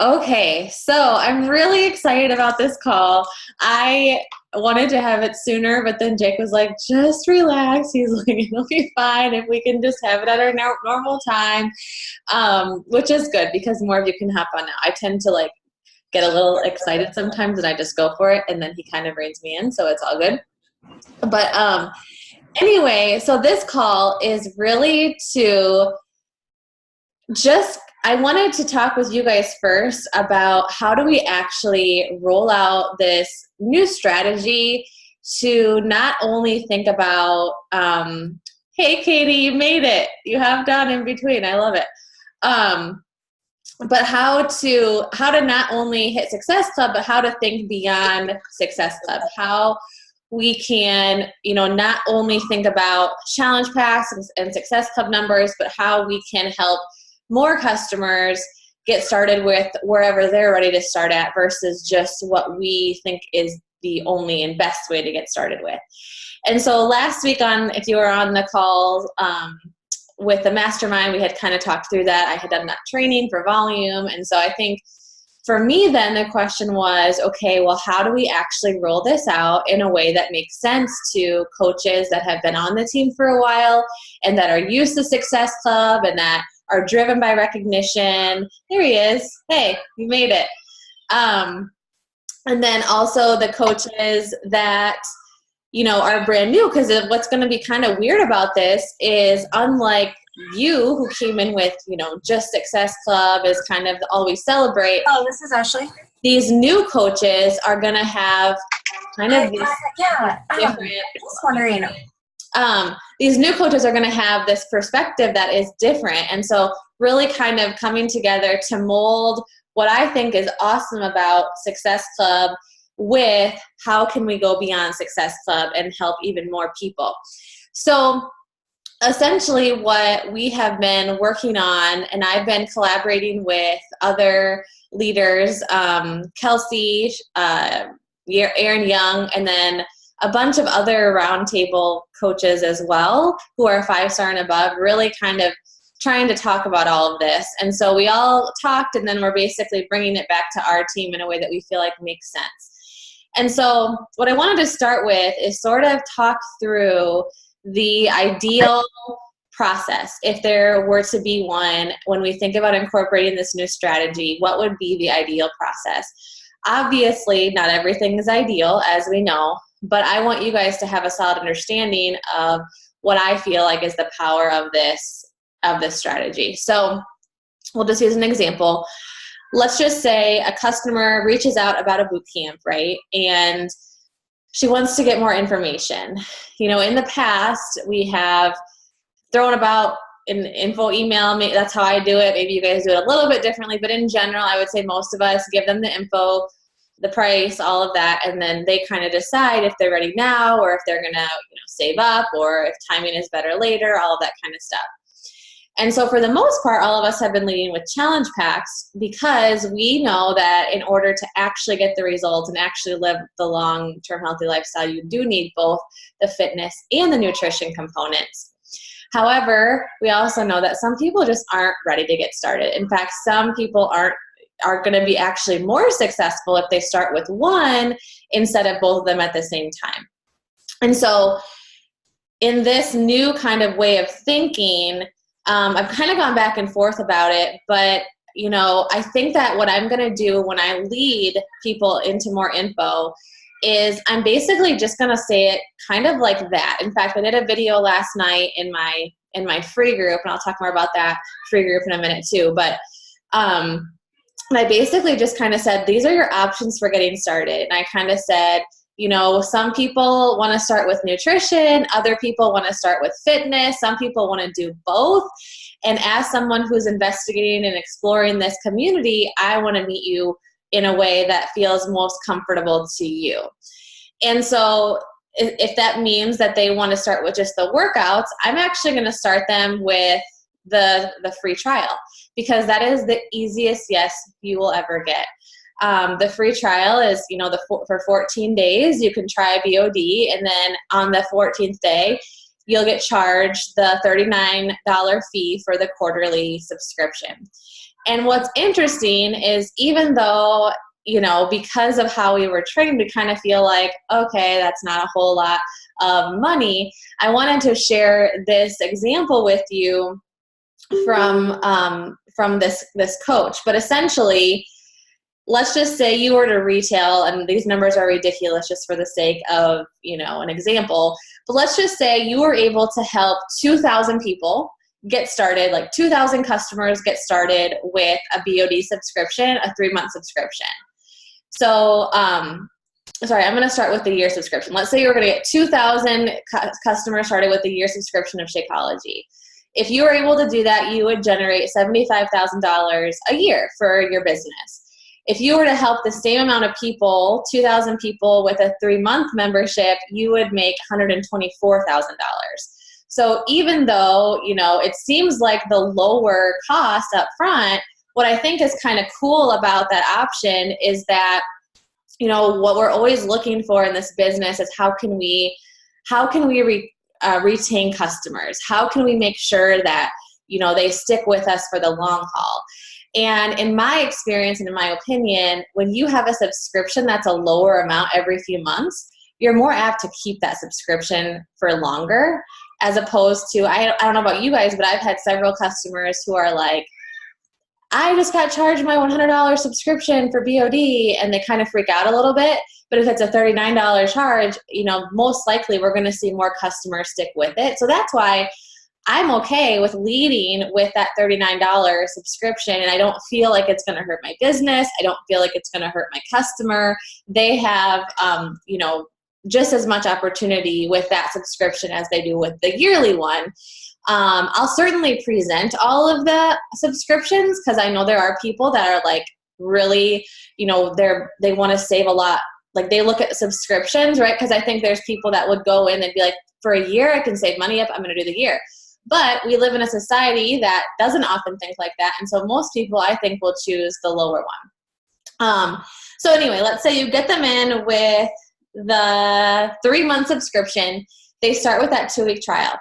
Okay, so I'm really excited about this call. I wanted to have it sooner, but then Jake was like, just relax. He's like, it'll be fine if we can just have it at our normal time, which is good because more of you can hop on now. I tend to like get a little excited sometimes and I just go for it, and then he kind of reins me in, so it's all good. But anyway, so this call is really to just I wanted to talk with you guys first about how do we actually roll out this new strategy to not only think about, hey, Katie, you made it. You have done in between. I love it. But how to not only hit Success Club, but how to think beyond Success Club. How we can, not only think about challenge packs and Success Club numbers, but how we can help more customers get started with wherever they're ready to start at versus just what we think is the only and best way to get started with. And so last week if you were on the call with the mastermind, we had kind of talked through that. I had done that training for volume. And so I think for me then the question was, okay, well, how do we actually roll this out in a way that makes sense to coaches that have been on the team for a while and that are used to Success Club and that are driven by recognition. There he is. Hey, you made it. And then also the coaches that, are brand new, because what's going to be kind of weird about this is unlike you who came in with, just Success Club is kind of all we celebrate. Oh, this is Ashley. These new coaches are going to have kind of these different. Just wondering. These new coaches are going to have this perspective that is different. And so really kind of coming together to mold what I think is awesome about Success Club with how can we go beyond Success Club and help even more people. So essentially what we have been working on, and I've been collaborating with other leaders, Kelsey, Aaron Young, and then a bunch of other roundtable coaches as well who are 5-star and above, really kind of trying to talk about all of this. And so we all talked, and then we're basically bringing it back to our team in a way that we feel like makes sense. And so what I wanted to start with is sort of talk through the ideal process. If there were to be one, when we think about incorporating this new strategy, what would be the ideal process? Obviously, not everything is ideal, as we know, but I want you guys to have a solid understanding of what I feel like is the power of this strategy. So we'll just use an example. Let's just say a customer reaches out about a boot camp, right? And she wants to get more information. In the past, we have thrown about an info email. That's how I do it. Maybe you guys do it a little bit differently, but in general, I would say most of us give them the info, the price, all of that, and then they kind of decide if they're ready now or if they're going to save up or if timing is better later, all of that kind of stuff. And so for the most part, all of us have been leading with challenge packs because we know that in order to actually get the results and actually live the long-term healthy lifestyle, you do need both the fitness and the nutrition components. However, we also know that some people just aren't ready to get started. In fact, some people are going to be actually more successful if they start with one instead of both of them at the same time. And so in this new kind of way of thinking, I've kind of gone back and forth about it, but I think that what I'm going to do when I lead people into more info is I'm basically just going to say it kind of like that. In fact, I did a video last night in my free group, and I'll talk more about that free group in a minute too, but I basically just kind of said, these are your options for getting started. And I kind of said, some people want to start with nutrition, other people want to start with fitness, some people want to do both. And as someone who's investigating and exploring this community, I want to meet you in a way that feels most comfortable to you. And so if that means that they want to start with just the workouts, I'm actually going to start them with the free trial, because that is the easiest yes you will ever get. The free trial is, for 14 days, you can try BOD, and then on the 14th day, you'll get charged the $39 fee for the quarterly subscription. And what's interesting is even though, because of how we were trained, we kind of feel like, okay, that's not a whole lot of money. I wanted to share this example with you from this coach. But essentially, let's just say you were to retail, and these numbers are ridiculous just for the sake of, an example. But let's just say you were able to help 2,000 people get started, like 2,000 customers get started with a BOD subscription, a 3-month subscription. So, sorry, I'm going to start with the year subscription. Let's say you're going to get 2,000 customers started with the year subscription of Shakeology. If you were able to do that, you would generate $75,000 a year for your business. If you were to help the same amount of people, 2,000 people with a 3-month membership, you would make $124,000. So even though, it seems like the lower cost up front, what I think is kind of cool about that option is that, what we're always looking for in this business is how can we retain customers? How can we make sure that, they stick with us for the long haul? And in my experience and in my opinion, when you have a subscription that's a lower amount every few months, you're more apt to keep that subscription for longer, as opposed to, I don't know about you guys, but I've had several customers who are like, I just got charged my $100 subscription for BOD, and they kind of freak out a little bit. But if it's a $39 charge, most likely we're going to see more customers stick with it. So that's why I'm okay with leading with that $39 subscription, and I don't feel like it's going to hurt my business. I don't feel like it's going to hurt my customer. They have, just as much opportunity with that subscription as they do with the yearly one. I'll certainly present all of the subscriptions because I know there are people that are like really, they want to save a lot. Like they look at subscriptions, right? Because I think there's people that would go in and be like, for a year I can save money up, I'm going to do the year. But we live in a society that doesn't often think like that. And so most people, I think, will choose the lower one. So anyway, let's say you get them in with the 3-month subscription. They start with that 2-week trial.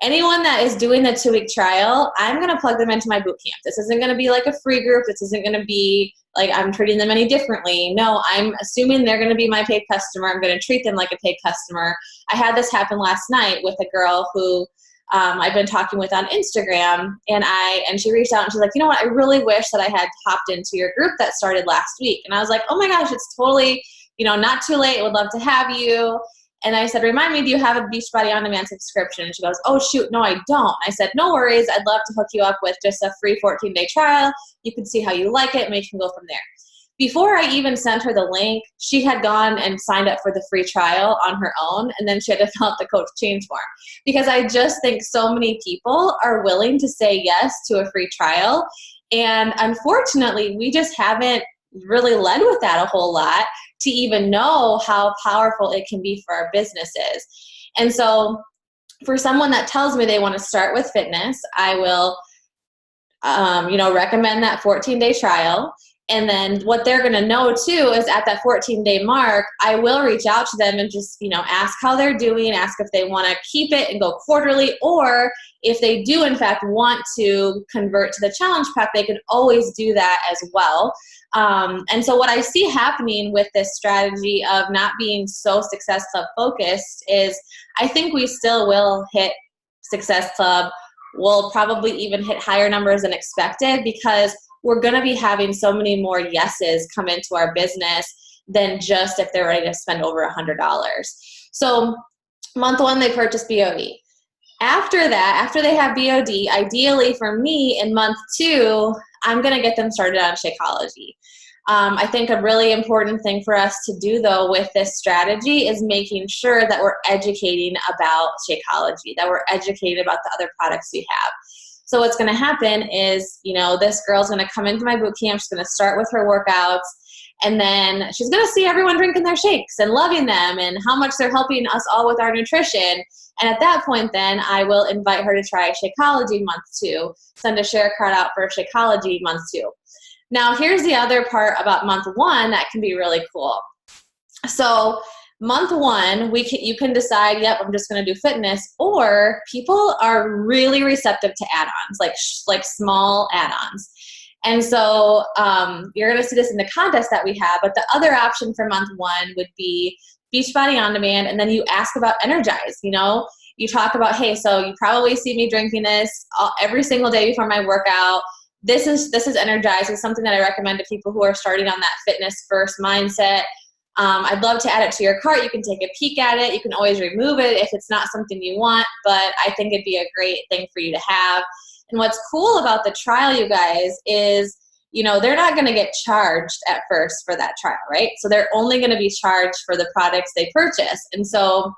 Anyone that is doing the 2-week trial, I'm going to plug them into my boot camp. This isn't going to be like a free group. This isn't going to be like I'm treating them any differently. No, I'm assuming they're going to be my paid customer. I'm going to treat them like a paid customer. I had this happen last night with a girl who I've been talking with on Instagram, and she reached out and she's like, you know what, I really wish that I had hopped into your group that started last week. And I was like, oh my gosh, it's totally, not too late. Would love to have you. And I said, remind me, do you have a Beachbody On Demand subscription? And she goes, oh shoot, no, I don't. I said, no worries. I'd love to hook you up with just a free 14-day trial. You can see how you like it and we can go from there. Before I even sent her the link, she had gone and signed up for the free trial on her own, and then she had to fill out the coach change form. Because I just think so many people are willing to say yes to a free trial. And unfortunately, we just haven't really led with that a whole lot to even know how powerful it can be for our businesses. And so for someone that tells me they want to start with fitness, I will, recommend that 14-day trial. And then what they're going to know too is at that 14-day mark, I will reach out to them and just, ask how they're doing, ask if they want to keep it and go quarterly, or if they do in fact want to convert to the challenge pack, they can always do that as well. And so what I see happening with this strategy of not being so Success Club focused is I think we still will hit Success Club. We'll probably even hit higher numbers than expected because we're going to be having so many more yeses come into our business than just if they're ready to spend over $100. So month 1, they purchase BOD. After that, after they have BOD, ideally for me in month 2, I'm going to get them started on Shakeology. I think a really important thing for us to do though with this strategy is making sure that we're educating about Shakeology, that we're educated about the other products we have. So what's going to happen is, this girl's going to come into my boot camp. She's going to start with her workouts, and then she's going to see everyone drinking their shakes and loving them and how much they're helping us all with our nutrition. And at that point, then I will invite her to try Shakeology month 2, send a share card out for Shakeology month 2. Now, here's the other part about month 1 that can be really cool. So month 1, you can decide, yep, I'm just going to do fitness, or people are really receptive to add-ons, like small add-ons. And so you're going to see this in the contest that we have. But the other option for month 1 would be Beachbody On Demand, and then you ask about Energize. You know, you talk about, hey, so you probably see me drinking this every single day before my workout. This is Energize. It's something that I recommend to people who are starting on that fitness first mindset. I'd love to add it to your cart. You can take a peek at it. You can always remove it if it's not something you want, but I think it'd be a great thing for you to have. And what's cool about the trial, you guys, is, you know, they're not going to get charged at first for that trial, right? So they're only going to be charged for the products they purchase. And so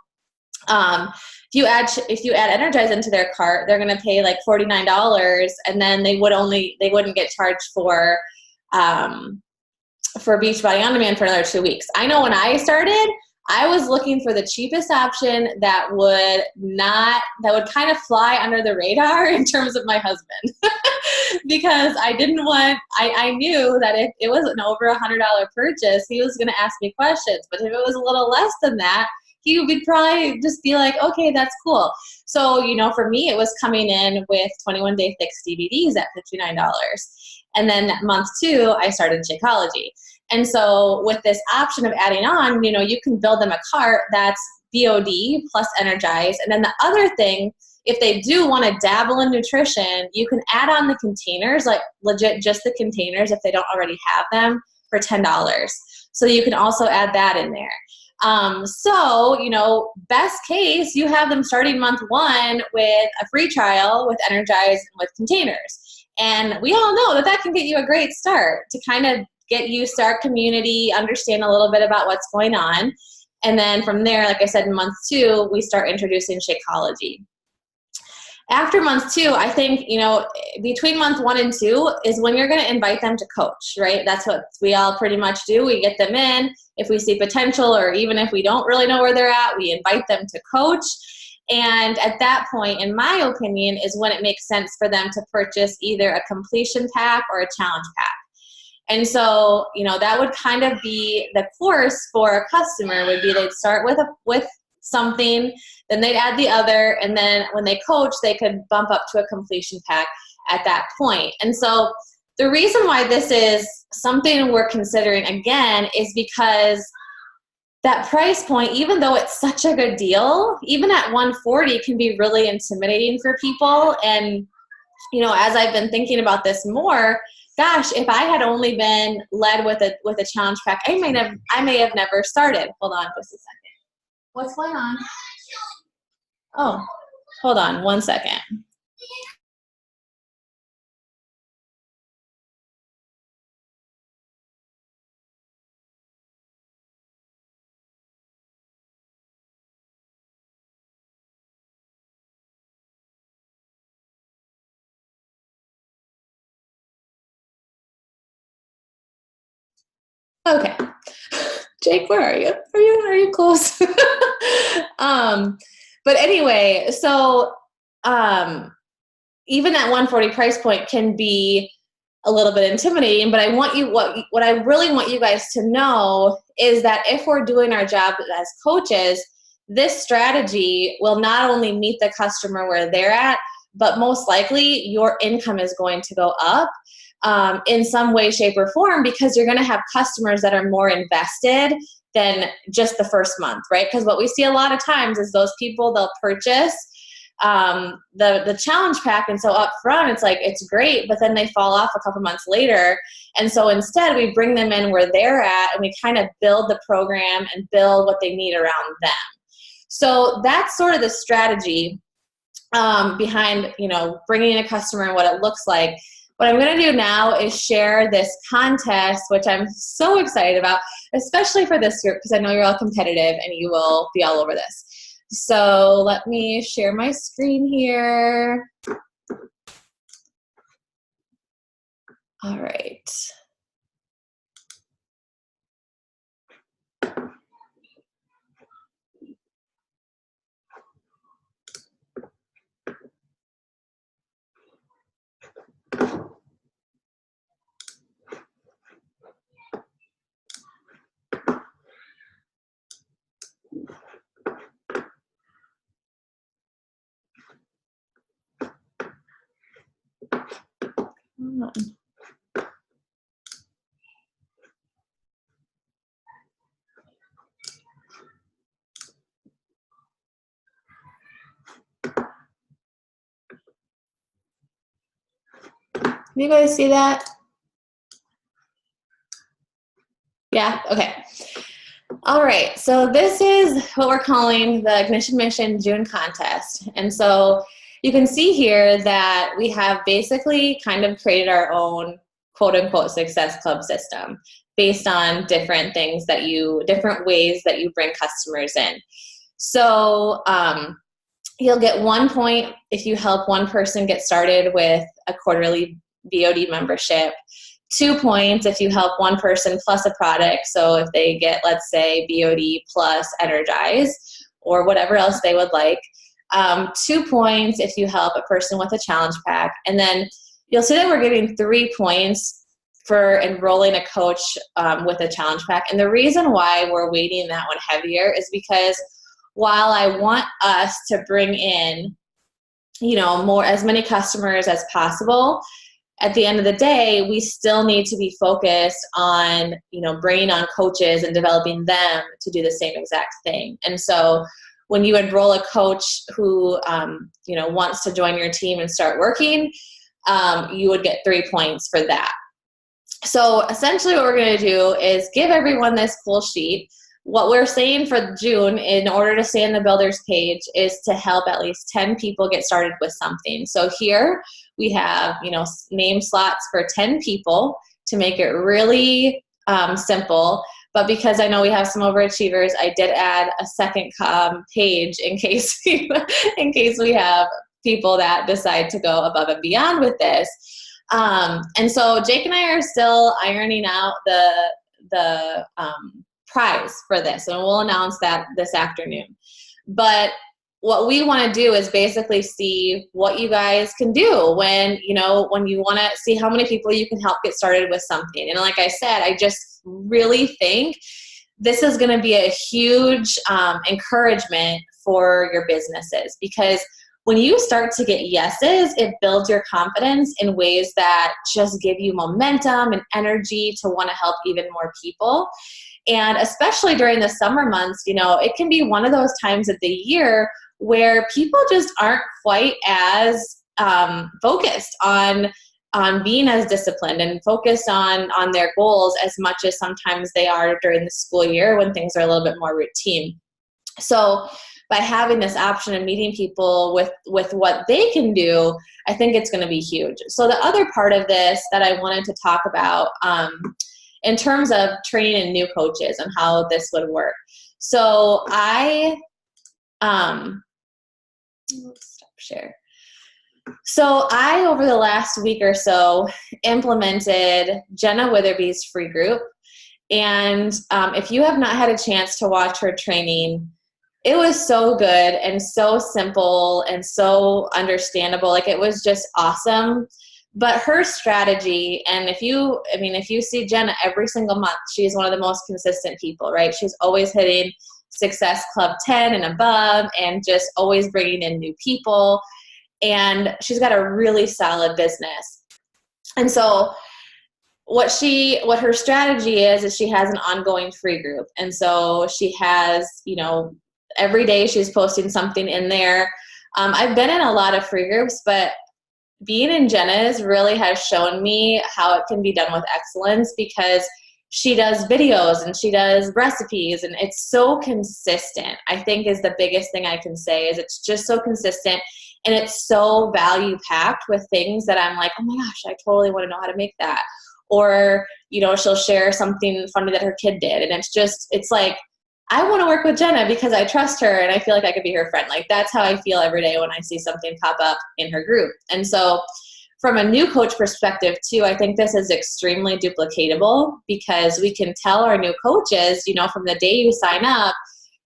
if you add Energize into their cart, they're going to pay like $49, and then they wouldn't get charged for Beachbody On Demand for another 2 weeks. I know when I started, I was looking for the cheapest option that would kind of fly under the radar in terms of my husband. Because I knew that if it was an over $100 purchase, he was going to ask me questions. But if it was a little less than that, he would probably just be like, okay, that's cool. So, you know, for me, it was coming in with 21 Day Fix DVDs at $59. And then month 2, I started Shakeology. And so with this option of adding on, you know, you can build them a cart that's BOD plus Energize. And then the other thing, if they do want to dabble in nutrition, you can add on the containers, like legit just the containers if they don't already have them, for $10. So you can also add that in there. So, you know, best case, you have them starting month 1 with a free trial with Energize and with containers. And we all know that can get you a great start to kind of get used to our community, understand a little bit about what's going on. And then from there, like I said, in month 2, we start introducing Shakeology. After month 2, I think, you know, between month 1 and 2 is when you're going to invite them to coach, right? That's what we all pretty much do. We get them in. If we see potential, or even if we don't really know where they're at, we invite them to coach. And at that point, in my opinion, is when it makes sense for them to purchase either a completion pack or a challenge pack. And so, you know, that would kind of be the course for a customer. Would be they'd start with something, then they'd add the other, and then when they coach, they could bump up to a completion pack at that point. And so the reason why this is something we're considering again is because that price point, even though it's such a good deal, even at $140 can be really intimidating for people. And, you know, as I've been thinking about this more, gosh, if I had only been led with a challenge pack, I may have never started. Hold on just a second. What's going on? Oh, hold on 1 second. Okay. Jake, where are you? Are you close? But anyway, so even that 140 price point can be a little bit intimidating, but what I really want you guys to know is that if we're doing our job as coaches, this strategy will not only meet the customer where they're at, but most likely your income is going to go up in some way, shape, or form, because you're going to have customers that are more invested than just the first month, right? Because what we see a lot of times is those people, they'll purchase the challenge pack, and so up front it's like it's great, but then they fall off a couple months later. And so instead we bring them in where they're at, and we kind of build the program and build what they need around them. So that's sort of the strategy behind, you know, bringing in a customer and what it looks like. What I'm going to do now is share this contest, which I'm so excited about, especially for this group, because I know you're all competitive and you will be all over this. So let me share my screen here. All right. Come on. You guys see that? Yeah, okay. All right, so this is what we're calling the Ignition Mission June contest. And so you can see here that we have basically kind of created our own quote unquote success club system based on different things that different ways that you bring customers in. So you'll get 1 point if you help one person get started with a quarterly BOD membership. 2 points if you help one person plus a product. So if they get, let's say, BOD plus Energize or whatever else they would like. 2 points if you help a person with a challenge pack. And then you'll see that we're giving 3 points for enrolling a coach with a challenge pack. And the reason why we're weighting that one heavier is because while I want us to bring in, as many customers as possible, at the end of the day, we still need to be focused on, bringing on coaches and developing them to do the same exact thing. And so when you enroll a coach who, wants to join your team and start working, you would get 3 points for that. So essentially what we're going to do is give everyone this cool sheet. What we're saying for June, in order to stay on the builders page, is to help at least 10 people get started with something. So here we have, name slots for 10 people to make it really simple. But because I know we have some overachievers, I did add a second page in case we have people that decide to go above and beyond with this. And so Jake and I are still ironing out the prize for this, and we'll announce that this afternoon. But what we want to do is basically see what you guys can do when you want to see how many people you can help get started with something. And like I said, I just really think this is going to be a huge encouragement for your businesses, because when you start to get yeses, it builds your confidence in ways that just give you momentum and energy to want to help even more people. And especially during the summer months, it can be one of those times of the year where people just aren't quite as focused on being as disciplined and focused on their goals as much as sometimes they are during the school year when things are a little bit more routine. So by having this option of meeting people with what they can do, I think it's going to be huge. So the other part of this that I wanted to talk about in terms of training new coaches and how this would work. So stop share. So I, over the last week or so, implemented Jenna Witherby's free group. And if you have not had a chance to watch her training, it was so good and so simple and so understandable. Like, it was just awesome. But her strategy, and if you see Jenna every single month, she's one of the most consistent people, right? She's always hitting Success Club 10 and above, and just always bringing in new people. And she's got a really solid business. And so what her strategy is she has an ongoing free group. And so she has, every day she's posting something in there. I've been in a lot of free groups, but being in Jenna's really has shown me how it can be done with excellence, because she does videos and she does recipes, and it's so consistent. I think is the biggest thing I can say, is it's just so consistent, and it's so value packed with things that I'm like, oh my gosh, I totally want to know how to make that. Or, she'll share something funny that her kid did, and it's like, I want to work with Jenna because I trust her and I feel like I could be her friend. Like, that's how I feel every day when I see something pop up in her group. And so from a new coach perspective too, I think this is extremely duplicatable, because we can tell our new coaches, from the day you sign up,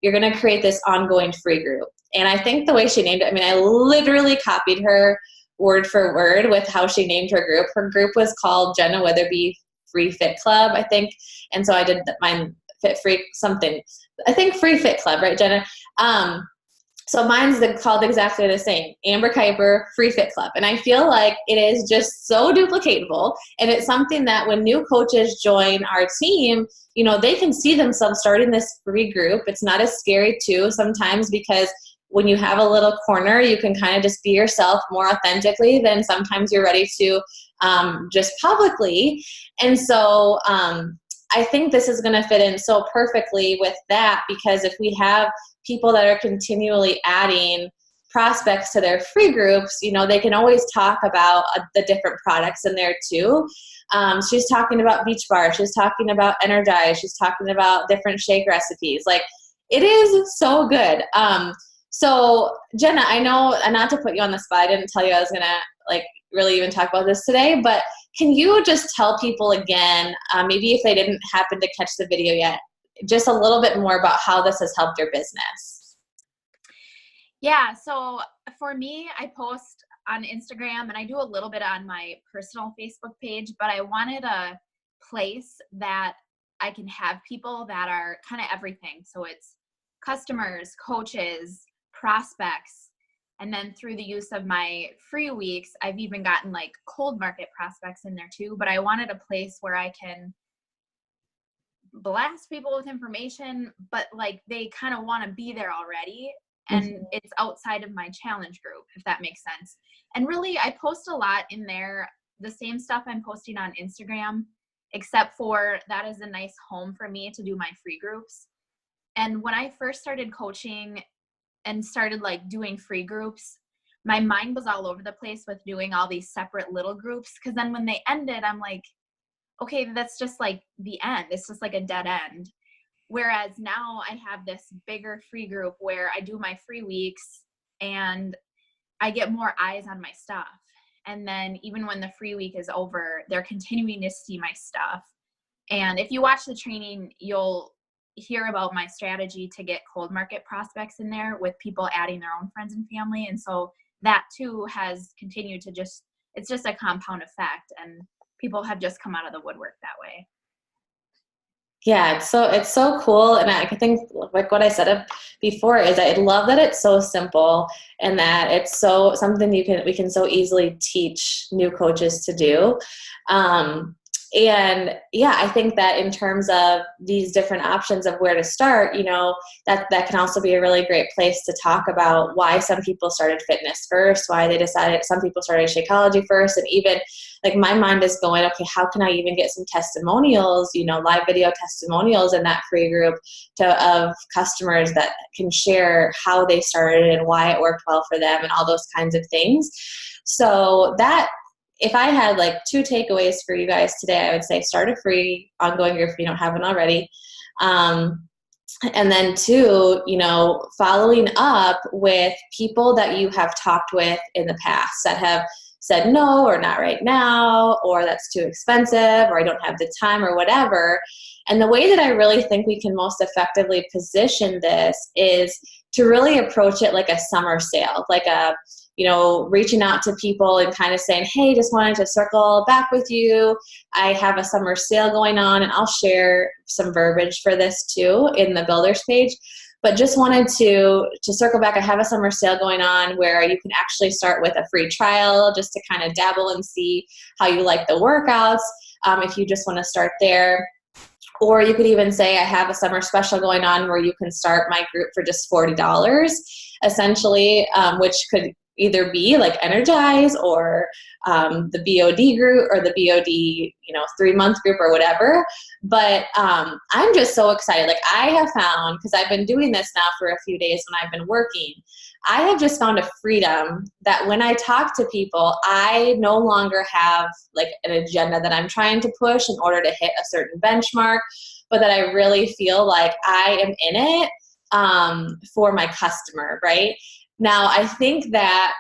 you're going to create this ongoing free group. And I think the way she named it, I literally copied her word for word with how she named her group. Her group was called Jenna Witherby Free Fit Club, I think. And so I did mine Fit Free something. I think Free Fit Club, right, Jenna? So mine's called exactly the same, Amber Kuiper Free Fit Club. And I feel like it is just so duplicatable. And it's something that when new coaches join our team, they can see themselves starting this free group. It's not as scary too sometimes, because when you have a little corner, you can kind of just be yourself more authentically than sometimes you're ready to just publicly. And so I think this is going to fit in so perfectly with that, because if we have people that are continually adding prospects to their free groups, you know, they can always talk about the different products in there too. She's talking about Beach Bar. She's talking about Energize. She's talking about different shake recipes. Like, it is so good. So Jenna, I know, and not to put you on the spot, I didn't tell you I was going to like really even talk about this today, but can you just tell people again, maybe if they didn't happen to catch the video yet, just a little bit more about how this has helped your business? Yeah, so for me, I post on Instagram and I do a little bit on my personal Facebook page, but I wanted a place that I can have people that are kind of everything. So it's customers, coaches, prospects, and then through the use of my free weeks, I've even gotten like cold market prospects in there too. But I wanted a place where I can blast people with information, but like they kind of want to be there already. And it's outside of my challenge group, if that makes sense. And really, I post a lot in there, the same stuff I'm posting on Instagram, except for that is a nice home for me to do my free groups. And when I first started coaching and started like doing free groups, my mind was all over the place with doing all these separate little groups. Because then when they ended, I'm like, okay, that's just like the end. It's just like a dead end. Whereas now I have this bigger free group where I do my free weeks and I get more eyes on my stuff. And then even when the free week is over, they're continuing to see my stuff. And if you watch the training, you'll hear about my strategy to get cold market prospects in there with people adding their own friends and family. And so that too has continued to it's just a compound effect, and people have just come out of the woodwork that way. Yeah, it's so cool. And I think like what I said before is I love that it's so simple and that it's so something we can so easily teach new coaches to do. And yeah, I think that in terms of these different options of where to start, you know, that can also be a really great place to talk about why some people started fitness first, why they decided some people started Shakeology first. And even like my mind is going, okay, how can I even get some testimonials, you know, live video testimonials in that free group of customers that can share how they started and why it worked well for them and all those kinds of things. So that, if I had like 2 takeaways for you guys today, I would say start a free ongoing group if you don't have one already. And then 2, you know, following up with people that you have talked with in the past that have said no, or not right now, or that's too expensive, or I don't have the time, or whatever. And the way that I really think we can most effectively position this is to really approach it like a summer sale, like a, you know, reaching out to people and kind of saying, hey, just wanted to circle back with you. I have a summer sale going on, and I'll share some verbiage for this too in the builders page. But just wanted to circle back. I have a summer sale going on where you can actually start with a free trial just to kind of dabble and see how you like the workouts, if you just want to start there. Or you could even say, I have a summer special going on where you can start my group for just $40, essentially, which could either be like Energize or the BOD group or the BOD, you know, 3-month group or whatever. But I'm just so excited. Like I have found, because I've been doing this now for a few days when I've been working, I have just found a freedom that when I talk to people, I no longer have like an agenda that I'm trying to push in order to hit a certain benchmark, but that I really feel like I am in it for my customer, right? Now, I think that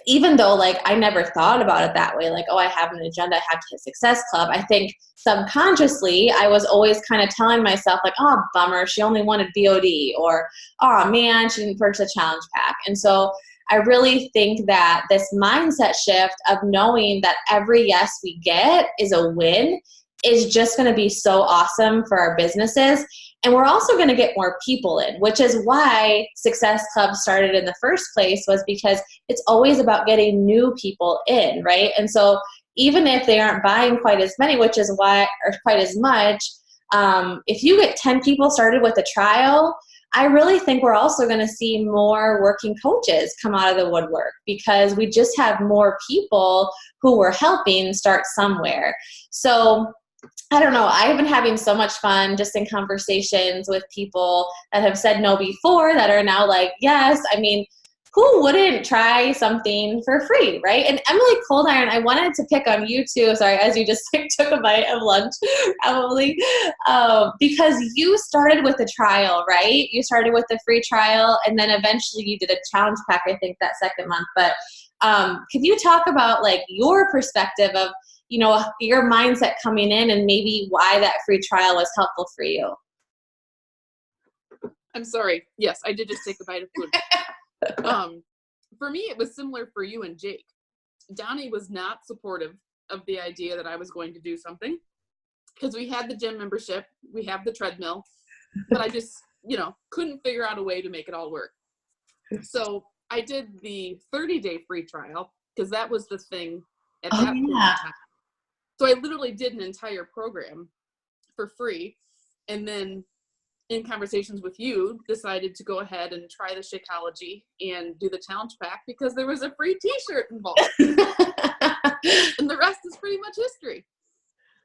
even though like I never thought about it that way, like, oh, I have an agenda, I have to hit Success Club, I think subconsciously I was always kind of telling myself like, oh, bummer, she only wanted BOD, or oh man, she didn't purchase a challenge pack. And so I really think that this mindset shift of knowing that every yes we get is a win is just going to be so awesome for our businesses. And we're also going to get more people in, which is why Success Club started in the first place, was because it's always about getting new people in, right? And so even if they aren't buying quite as many, which is why, or quite as much, if you get 10 people started with a trial, I really think we're also going to see more working coaches come out of the woodwork because we just have more people who we're helping start somewhere. So I don't know. I've been having so much fun just in conversations with people that have said no before that are now like, yes. I mean, who wouldn't try something for free, right? And Emily Cold Iron, I wanted to pick on you too. Sorry, as you just took a bite of lunch, probably, because you started with a trial, right? You started with the free trial, and then eventually you did a challenge pack, I think, that second month. But could you talk about like your perspective of, you know, your mindset coming in and maybe why that free trial was helpful for you? I'm sorry. Yes, I did just take a bite of food. For me, it was similar for you and Jake. Donnie was not supportive of the idea that I was going to do something because we had the gym membership, we have the treadmill, but I just, you know, couldn't figure out a way to make it all work. So I did the 30-day free trial because that was the thing at that point in time. So I literally did an entire program for free, and then in conversations with you, decided to go ahead and try the Shakeology and do the challenge pack because there was a free t-shirt involved. And the rest is pretty much history.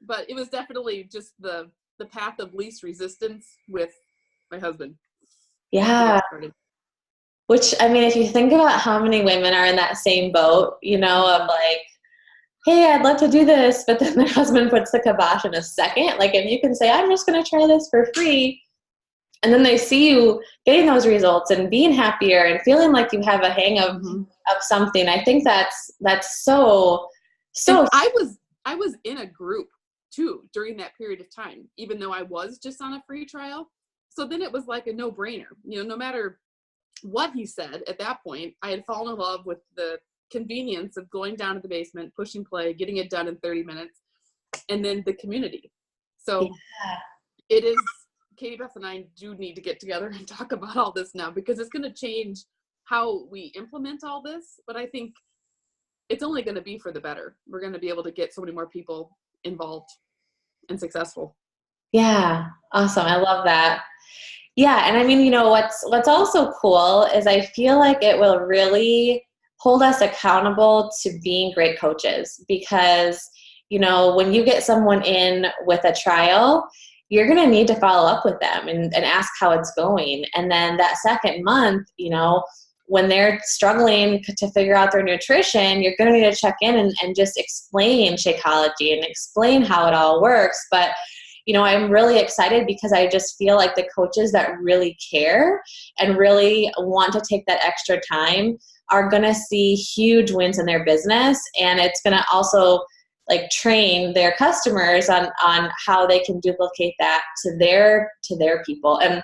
But it was definitely just the path of least resistance with my husband. Yeah. Which, I mean, if you think about how many women are in that same boat, you know, of like, hey, I'd love to do this, but then their husband puts the kibosh in a second. Like, if you can say, I'm just going to try this for free, and then they see you getting those results and being happier and feeling like you have a hang of something. I think that's so. And I was in a group too during that period of time, even though I was just on a free trial. So then it was like a no-brainer. You know, no matter what he said at that point, I had fallen in love with the convenience of going down to the basement, pushing play, getting it done in 30 minutes, and then the community. So it is. Katie Beth and I do need to get together and talk about all this now because it's going to change how we implement all this. But I think it's only going to be for the better. We're going to be able to get so many more people involved and successful. Yeah. Awesome. I love that. Yeah. And I mean, you know, what's also cool is I feel like it will really hold us accountable to being great coaches because, you know, when you get someone in with a trial, you're going to need to follow up with them and ask how it's going. And then that second month, you know, when they're struggling to figure out their nutrition, you're going to need to check in and just explain Shakeology and explain how it all works. But, you know, I'm really excited because I just feel like the coaches that really care and really want to take that extra time are going to see huge wins in their business. And it's going to also like train their customers on how they can duplicate that to their people. And,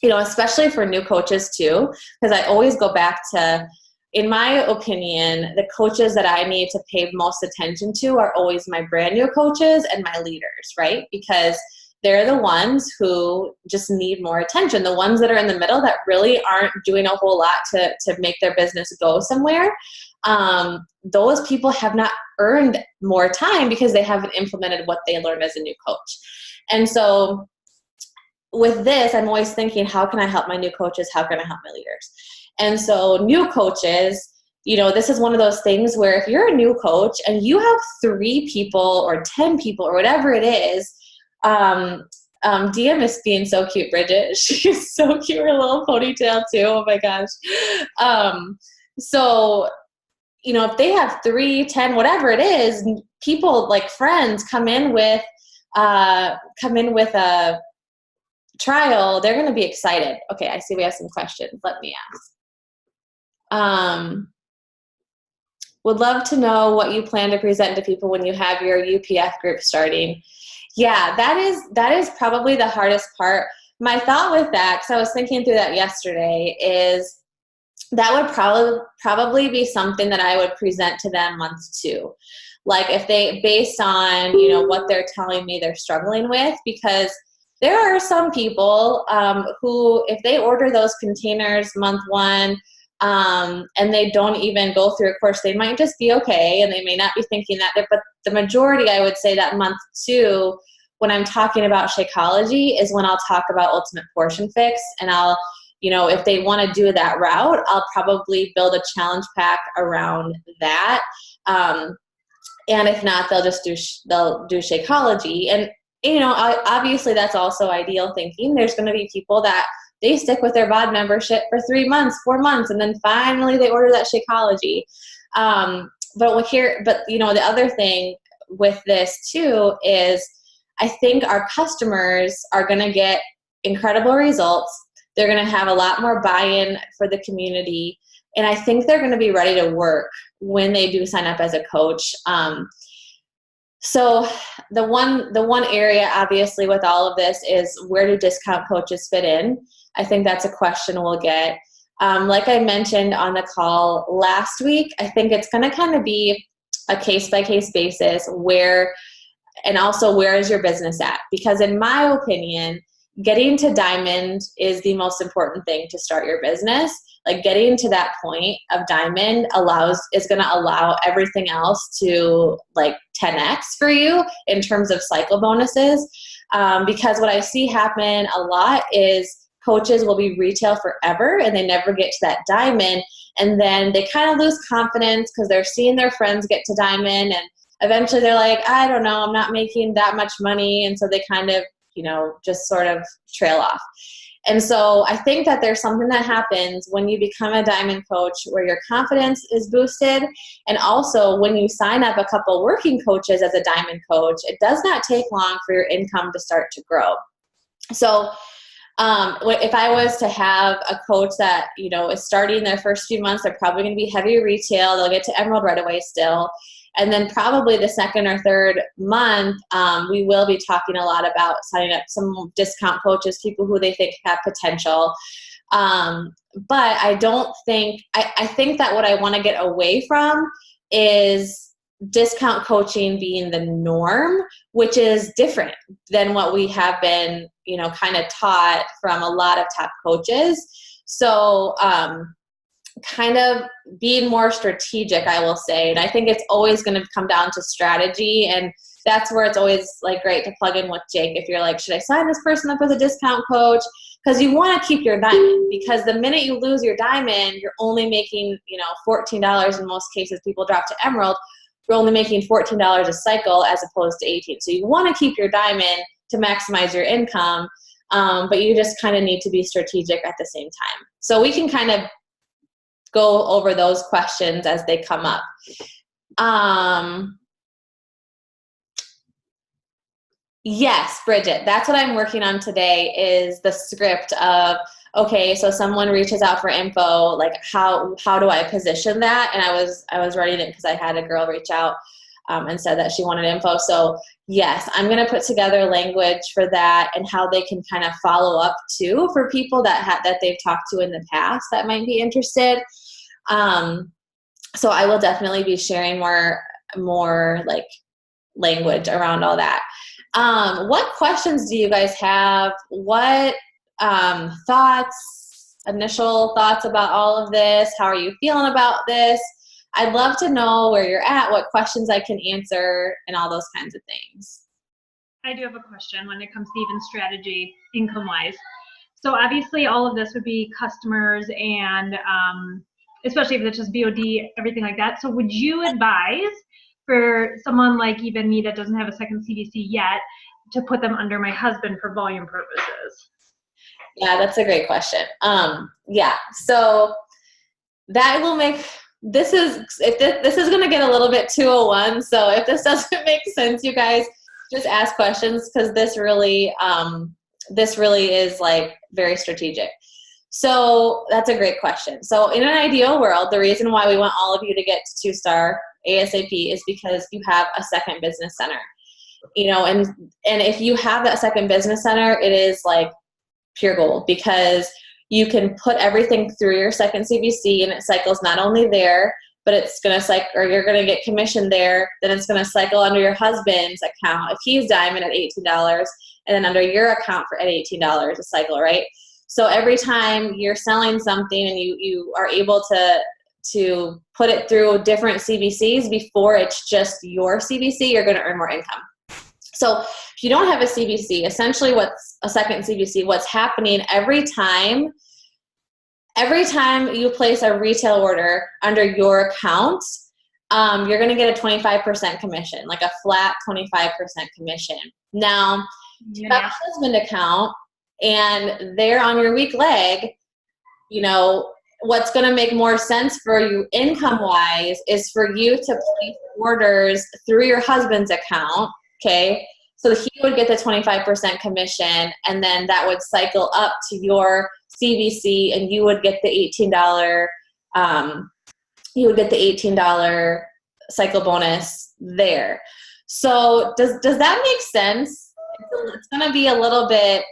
you know, especially for new coaches too, because I always go back to, in my opinion, the coaches that I need to pay most attention to are always my brand new coaches and my leaders, right? Because they're the ones who just need more attention. The ones that are in the middle that really aren't doing a whole lot to make their business go somewhere. Those people have not earned more time because they haven't implemented what they learned as a new coach. And so with this, I'm always thinking, how can I help my new coaches? How can I help my leaders? And so new coaches, you know, this is one of those things where if you're a new coach and you have 3 people or 10 people or whatever it is, Dia is being so cute, Bridget. She's so cute, her little ponytail too. Oh my gosh. So, you know, if they have 3, 10, whatever it is, people like friends come in with a trial, they're going to be excited. Okay, I see we have some questions. Let me ask. Would love to know what you plan to present to people when you have your UPF group starting. Yeah, that is probably the hardest part. My thought with that, because I was thinking through that yesterday, is that would probably be something that I would present to them month 2. Like if they, based on, you know, what they're telling me they're struggling with, because there are some people who, if they order those containers month 1, and they don't even go through a course, they might just be okay, and they may not be thinking that. But the majority, I would say that month 2, when I'm talking about Shakeology, is when I'll talk about Ultimate Portion Fix, and I'll if they want to do that route, I'll probably build a challenge pack around that. And if not, they'll do Shakeology. And, obviously that's also ideal thinking. There's going to be people that they stick with their VOD membership for 3 months, 4 months, and then finally they order that Shakeology. But the other thing with this too is I think our customers are going to get incredible results. They're going to have a lot more buy-in for the community. And I think they're going to be ready to work when they do sign up as a coach. So the one area obviously with all of this is, where do discount coaches fit in? I think that's a question we'll get. Like I mentioned on the call last week, I think it's going to kind of be a case-by-case basis and also where is your business at? Because in my opinion, getting to diamond is the most important thing to start your business. Like, getting to that point of diamond is going to allow everything else to 10x for you in terms of cycle bonuses. Because what I see happen a lot is coaches will be retail forever and they never get to that diamond. And then they kind of lose confidence because they're seeing their friends get to diamond, and eventually they're like, I don't know, I'm not making that much money. And so they kind of, just sort of trail off. And so I think that there's something that happens when you become a diamond coach where your confidence is boosted. And also when you sign up a couple working coaches as a diamond coach, it does not take long for your income to start to grow. So if I was to have a coach that, is starting their first few months, they're probably going to be heavy retail. They'll get to Emerald right away still. And then probably the second or third month, we will be talking a lot about signing up some discount coaches, people who they think have potential. But I don't think, I think that what I want to get away from is discount coaching being the norm, which is different than what we have been, kind of taught from a lot of top coaches. So, kind of being more strategic, I will say. And I think it's always going to come down to strategy. And that's where it's always great to plug in with Jake. If you're like, should I sign this person up as a discount coach? Because you want to keep your diamond, because the minute you lose your diamond, you're only making, $14 in most cases. People drop to Emerald. You're only making $14 a cycle as opposed to 18. So you want to keep your diamond to maximize your income. But you just kind of need to be strategic at the same time. So we can kind of go over those questions as they come up. Yes, Bridget, that's what I'm working on today, is the script of, okay, so someone reaches out for info, how do I position that? And I was writing it because I had a girl reach out and said that she wanted info. So yes, I'm going to put together language for that and how they can kind of follow up too for people that they've talked to in the past that might be interested. So I will definitely be sharing more language around all that. What questions do you guys have? What initial thoughts about all of this? How are you feeling about this? I'd love to know where you're at, what questions I can answer, and all those kinds of things. I do have a question when it comes to even strategy income-wise. So obviously all of this would be customers and especially if it's just VOD, everything like that. So would you advise for someone like even me that doesn't have a second CVC yet to put them under my husband for volume purposes? Yeah, that's a great question. So that will make, this is going to get a little bit 201. So if this doesn't make sense, you guys just ask questions, because this really is very strategic. So that's a great question. So in an ideal world, the reason why we want all of you to get to 2-star ASAP is because you have a second business center, and if you have that second business center, it is pure gold, because you can put everything through your second CVC and it cycles not only there, but it's going to cycle, or you're going to get commission there. Then it's going to cycle under your husband's account if he's diamond at $18, and then under your account at $18 a cycle, right? So every time you're selling something and you are able to put it through different CVCs before it's just your CVC, you're going to earn more income. So if you don't have a CVC, essentially what's a second CVC, what's happening every time every time you place a retail order under your account, you're going to get a 25% commission, like a flat 25% commission. Now, if you have a husband account and they're on your weak leg, you know, what's going to make more sense for you income-wise is for you to place orders through your husband's account, okay? So he would get the 25% commission, and then that would cycle up to your CVC, and you would get the $18. You would get the $18 cycle bonus there. So does that make sense? It's going to be a little bit.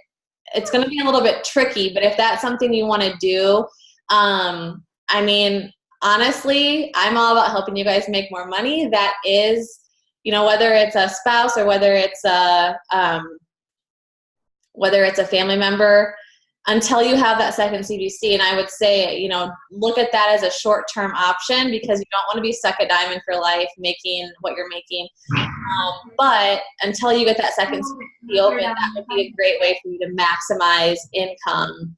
It's going to be a little bit tricky, but if that's something you want to do, I mean, honestly, I'm all about helping you guys make more money. That is, you know, whether it's a spouse or whether it's a family member, until you have that second CVC. And I would say, you know, look at that as a short-term option, because you don't want to be stuck at Diamond for life making what you're making. But until you get that second CVC open, that would be a great way for you to maximize income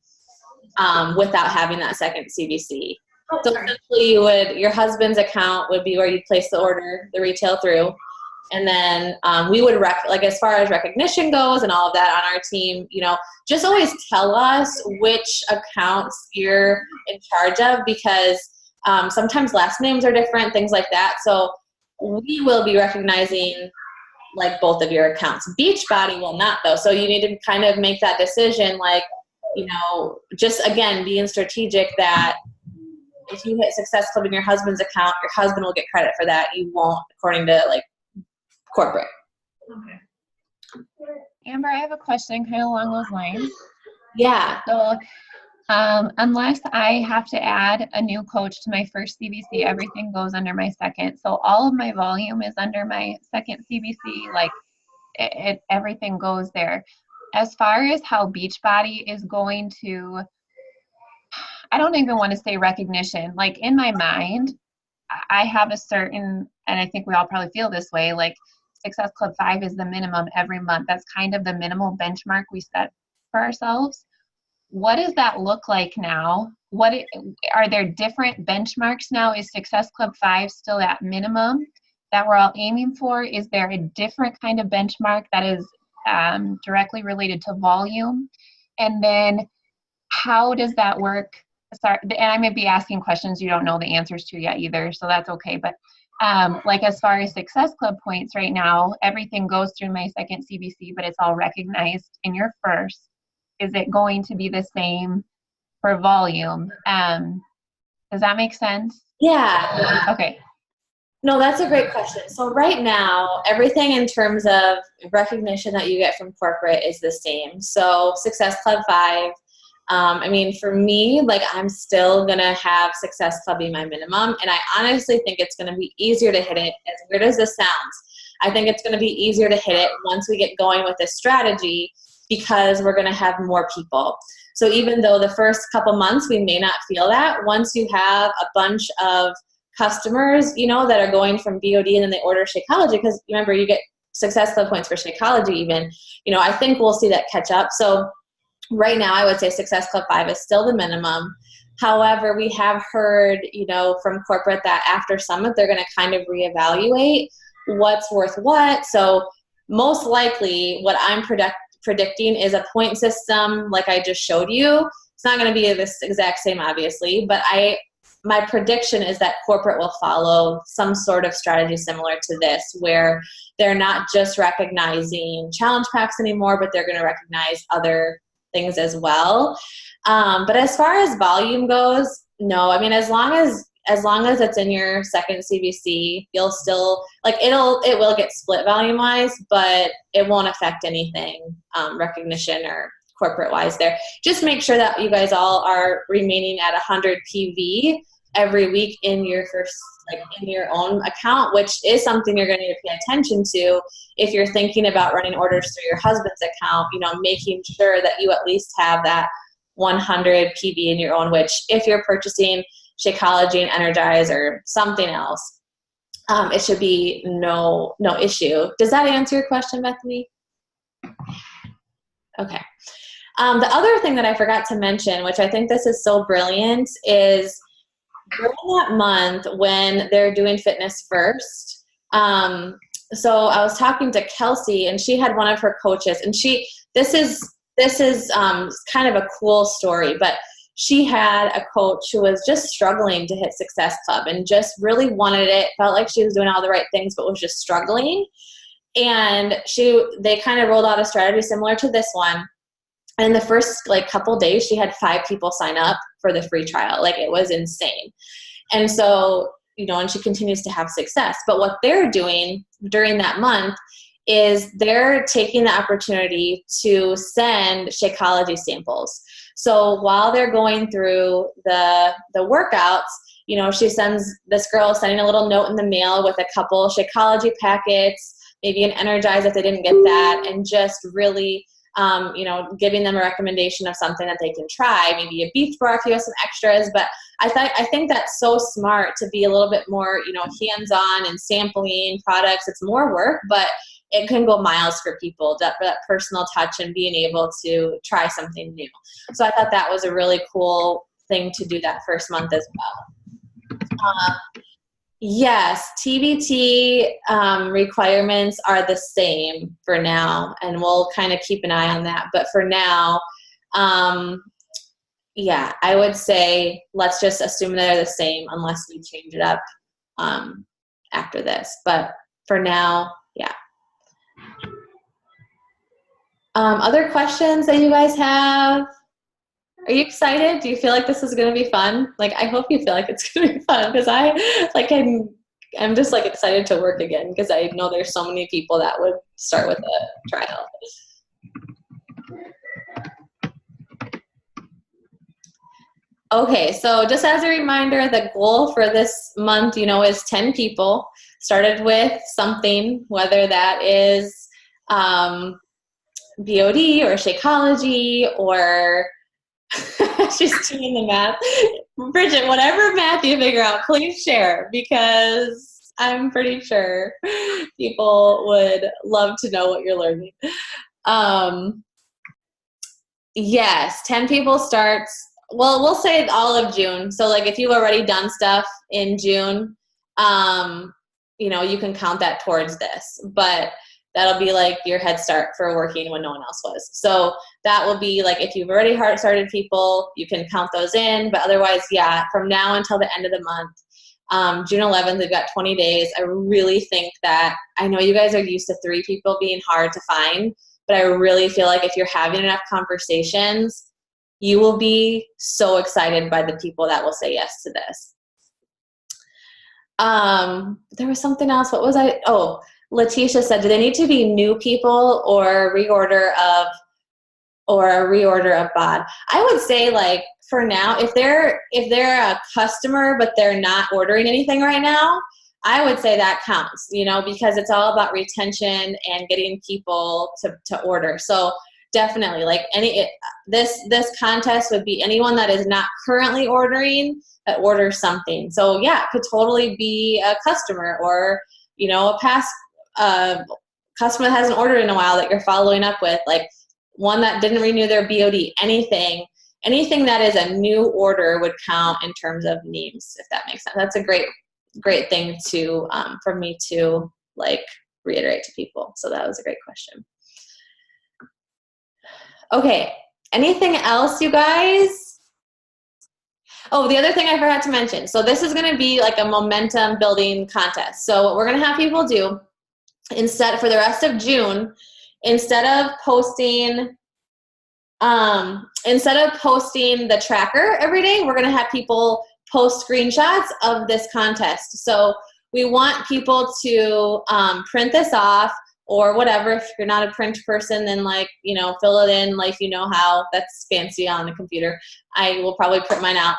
without having that second CVC. So essentially, your husband's account would be where you place the order, the retail through. And then we would, like as far as recognition goes and all of that on our team, you know, just always tell us which accounts you're in charge of, because sometimes last names are different, things like that. So we will be recognizing like both of your accounts. Beachbody will not, though. So you need to kind of make that decision, like, you know, just again, being strategic that if you hit Success Club in your husband's account, your husband will get credit for that. You won't, according to like corporate. Okay. Amber, I have a question kind of along those lines. Yeah. So unless I have to add a new coach to my first CVC, everything goes under my second. So all of my volume is under my second CVC, like everything goes there. As far as how Beachbody is going to, I don't even want to say recognition, like in my mind, I have a certain, and I think we all probably feel this way, like Success Club 5 is the minimum every month. That's kind of the minimal benchmark we set for ourselves. What does that look like now? Are there different benchmarks now? Is Success Club 5 still that minimum that we're all aiming for? Is there a different kind of benchmark that is directly related to volume? And then how does that work? Sorry, and I may be asking questions you don't know the answers to yet either, so that's okay. But like as far as Success Club points right now, everything goes through my second CVC, but it's all recognized in your first. Is it going to be the same for volume? Does that make sense? Yeah. Okay. No, that's a great question. So right now, everything in terms of recognition that you get from corporate is the same. So Success Club 5, I mean, for me, like I'm still going to have Success Club be my minimum. And I honestly think it's going to be easier to hit it, as weird as this sounds. I think it's going to be easier to hit it once we get going with this strategy, because we're going to have more people. So even though the first couple months we may not feel that, once you have a bunch of customers, you know, that are going from BOD and then they order Shakeology, because remember, you get Success Club points for Shakeology even, you know, I think we'll see that catch up. So right now I would say Success Club 5 is still the minimum. However, we have heard, you know, from corporate that after Summit, they're going to kind of reevaluate what's worth what. So most likely what I'm predicting is a point system like I just showed you. It's not going to be this exact same, obviously, but my prediction is that corporate will follow some sort of strategy similar to this, where they're not just recognizing challenge packs anymore, but they're going to recognize other things as well. But as far as volume goes, no. I mean, as long as it's in your second CVC, you'll still, like, it will get split volume wise, but it won't affect anything recognition or corporate wise there. Just make sure that you guys all are remaining at 100 PV every week in your first, like in your own account, which is something you're going to need to pay attention to if you're thinking about running orders through your husband's account, you know, making sure that you at least have that 100 PV in your own, which if you're purchasing Shakeology and Energize or something else, it should be no issue. Does that answer your question, Bethany? Okay. The other thing that I forgot to mention, which I think this is so brilliant, is during that month when they're doing Fitness First. So I was talking to Kelsey, and she had one of her coaches, and this is kind of a cool story, but she had a coach who was just struggling to hit Success Club and just really wanted it, felt like she was doing all the right things, but was just struggling. And they kind of rolled out a strategy similar to this one. And the first couple days, she had 5 people sign up for the free trial. It was insane. And so, and she continues to have success. But what they're doing during that month is they're taking the opportunity to send Shakeology samples. So while they're going through the workouts, this girl is sending a little note in the mail with a couple Shakeology packets, maybe an Energize if they didn't get that, and just really, giving them a recommendation of something that they can try, maybe a beef bar if you have some extras. But I think that's so smart to be a little bit more, hands-on and sampling products. It's more work, but it can go miles for people, that personal touch and being able to try something new. So I thought that was a really cool thing to do that first month as well. Yes, TBT requirements are the same for now, and we'll kind of keep an eye on that. But for now, yeah, I would say let's just assume they're the same unless we change it up after this. But for now, yeah. Other questions that you guys have? Are you excited? Do you feel like this is going to be fun? I hope you feel like it's going to be fun, because I'm just excited to work again, because I know there's so many people that would start with a trial. Okay, so just as a reminder, the goal for this month, is 10 people. Started with something, whether that is BOD or Shakeology or she's doing the math. Bridget, whatever math you figure out, please share, because I'm pretty sure people would love to know what you're learning. Yes, 10 people starts, well, we'll say all of June. So if you've already done stuff in June, you can count that towards this. But that'll be your head start for working when no one else was. So that will be if you've already started people, you can count those in. But otherwise, yeah, from now until the end of the month, June 11th, we've got 20 days. I really think that, I know you guys are used to 3 people being hard to find, but I really feel like if you're having enough conversations, you will be so excited by the people that will say yes to this. There was something else. What was I? Oh, Letitia said, do they need to be new people or a reorder of BOD? I would say for now, if they're a customer but they're not ordering anything right now, I would say that counts, because it's all about retention and getting people to order. So definitely this contest would be anyone that is not currently ordering that orders something. So yeah, it could totally be a customer or, a past customer that hasn't ordered in a while that you're following up with, one that didn't renew their BOD, anything that is a new order would count in terms of names, if that makes sense. That's a great thing to for me to reiterate to people. So that was a great question. Okay, anything else, you guys? Oh, the other thing I forgot to mention. So this is going to be a momentum building contest. So what we're going to have people do, for the rest of June, instead of posting the tracker every day, we're going to have people post screenshots of this contest. So we want people to print this off or whatever. If you're not a print person, then fill it in how. That's fancy on the computer. I will probably print mine out.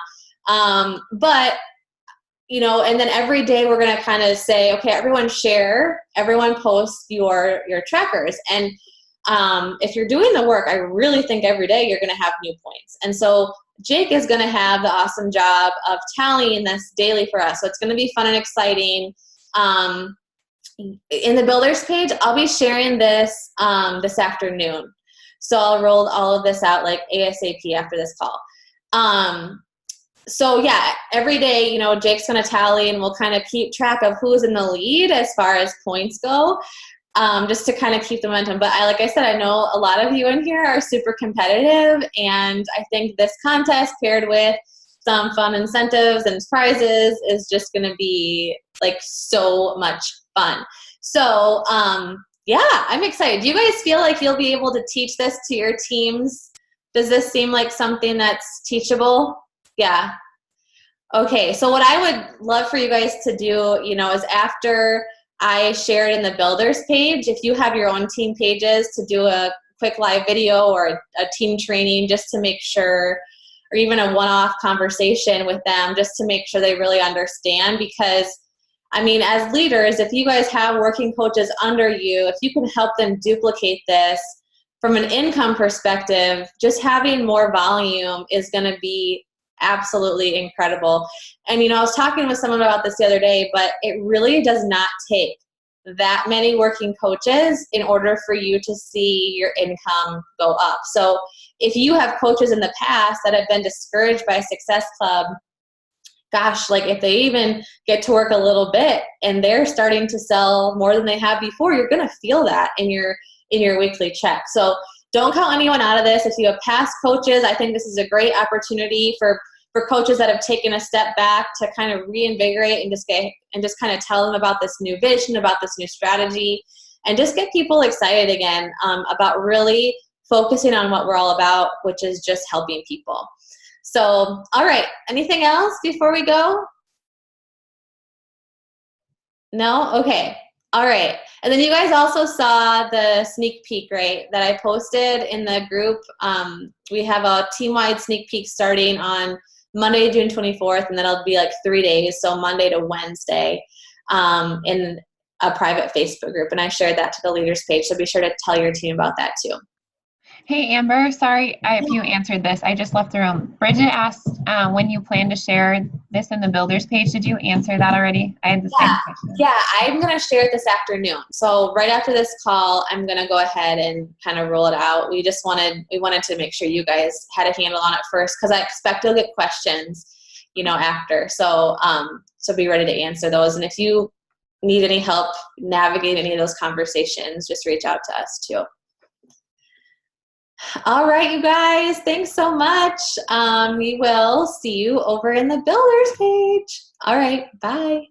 But and then every day we're going to kind of say, okay, everyone post your trackers. And if you're doing the work, I really think every day you're going to have new points. And so Jake is going to have the awesome job of tallying this daily for us. So it's going to be fun and exciting. In the builders page, I'll be sharing this this afternoon. So I'll roll all of this out like ASAP after this call. So yeah, every day, you know, Jake's going to tally and we'll kind of keep track of who's in the lead as far as points go, just to kind of keep the momentum. But like I said, I know a lot of you in here are super competitive, and I think this contest paired with some fun incentives and prizes is just going to be like so much fun. So yeah, I'm excited. Do you guys feel like you'll be able to teach this to your teams? Does this seem like something that's teachable? Yeah. Okay, so what I would love for you guys to do, you know, is after I share it in the builders page, if you have your own team pages, to do a quick live video or a team training just to make sure, or even a one-off conversation with them just to make sure they really understand. Because I mean, as leaders, if you guys have working coaches under you, if you can help them duplicate this from an income perspective, just having more volume is going to be absolutely incredible. And, you know, I was talking with someone about this the other day, but it really does not take that many working coaches in order for you to see your income go up. So if you have coaches in the past that have been discouraged by Success Club, gosh, like if they even get to work a little bit and they're starting to sell more than they have before, you're going to feel that in your weekly check. So don't count anyone out of this. If you have past coaches, I think this is a great opportunity for coaches that have taken a step back to kind of reinvigorate and just kind of tell them about this new vision, about this new strategy, and just get people excited again about really focusing on what we're all about, which is just helping people. So, all right, anything else before we go? No? Okay. All right. And then you guys also saw the sneak peek, right, that I posted in the group. We have a team-wide sneak peek starting on Monday, June 24th, and then it'll be like 3 days, so Monday to Wednesday, in a private Facebook group. And I shared that to the leaders page, so be sure to tell your team about that too. Hey, Amber, sorry if you answered this. I just left the room. Bridget asked when you plan to share this in the builders page. Did you answer that already? I had the same question. Yeah, I'm going to share it this afternoon. So right after this call, I'm going to go ahead and kind of roll it out. We wanted to make sure you guys had a handle on it first, because I expect you'll get questions, you know, after. So, so be ready to answer those. And if you need any help navigating any of those conversations, just reach out to us too. All right, you guys, thanks so much. We will see you over in the builders page. All right, bye.